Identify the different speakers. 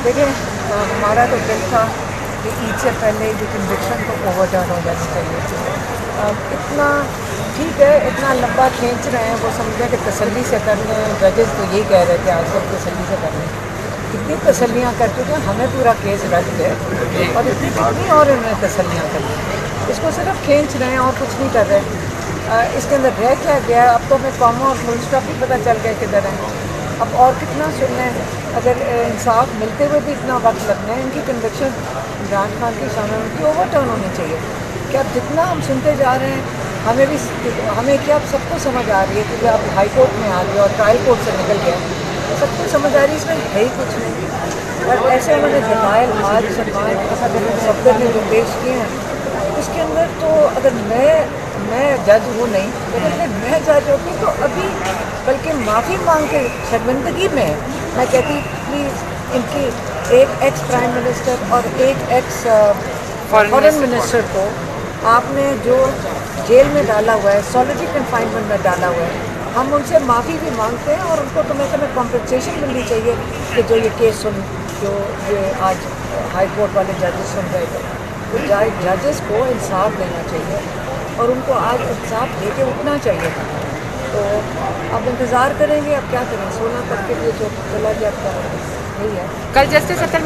Speaker 1: دیکھیں ہمارا تو دل تھا کہ عید سے پہلے جو کنوکشن کو اوور ٹرن ہو جانی چاہیے. اتنا ٹھیک ہے، اتنا لمبا کھینچ رہے ہیں، وہ سمجھیں کہ تسلی سے کر لیں. ججز تو یہی کہہ رہے تھے آج تک تسلی سے کر لیں. کتنی تسلیاں کر چکے ہیں، ہمیں پورا کیس رد ہے اور اتنی کتنی اور انہوں نے تسلیاں کر لی. اس کو صرف کھینچ رہے ہیں اور کچھ نہیں کر رہے. اس کے اندر رہ کیا گیا؟ اب تو ہمیں کاما اور فل اسٹاپ بھی پتہ چل گیا کدھر ہیں. اب اور کتنا سننا ہے؟ اگر انصاف ملتے ہوئے بھی اتنا وقت لگنا ہے. ان کی کنوکشن عمران خان کی شامل ان کی اوور ٹرن ہونی چاہیے. کہ اب جتنا ہم سنتے جا رہے ہیں ہمیں کیا اب سب کو سمجھ آ رہی ہے کہ اب ہائی کورٹ میں آ گیا اور ٹرائل کورٹ سے نکل گیا، سب کو سمجھ آ رہی ہے اس میں ہے ہی کچھ نہیں. اور ایسے انہوں نے دلائل آج سلمان صفدر نے جو پیش کیے ہیں اس کے اندر تو اگر میں جج ہوں نہیں، لیکن اگر میں جج ہوتی تو ابھی بلکہ معافی مانگ کے شرمندگی میں کہتی پلیز ان کی ایک ایکس پرائم منسٹر اور ایک ایکس فارن منسٹر کو آپ نے جو جیل میں ڈالا ہوا ہے، سالٹری کنفائنمنٹ میں ڈالا ہوا ہے، ہم ان سے معافی بھی مانگتے ہیں اور ان کو تو میں کہنا کمپنسیشن ملنی چاہیے کہ جو یہ کیس جو یہ آج ہائی کورٹ والے ججز سن رہے تھے. تو ججز کو انصاف دینا چاہیے اور ان کو آج انصاف دے کے اٹھنا چاہیے تھا. تو اب انتظار کریں گے، اب کیا کریں، 16 تک کے لیے جو چلا گیا اب یہی ہے.
Speaker 2: کل جسٹس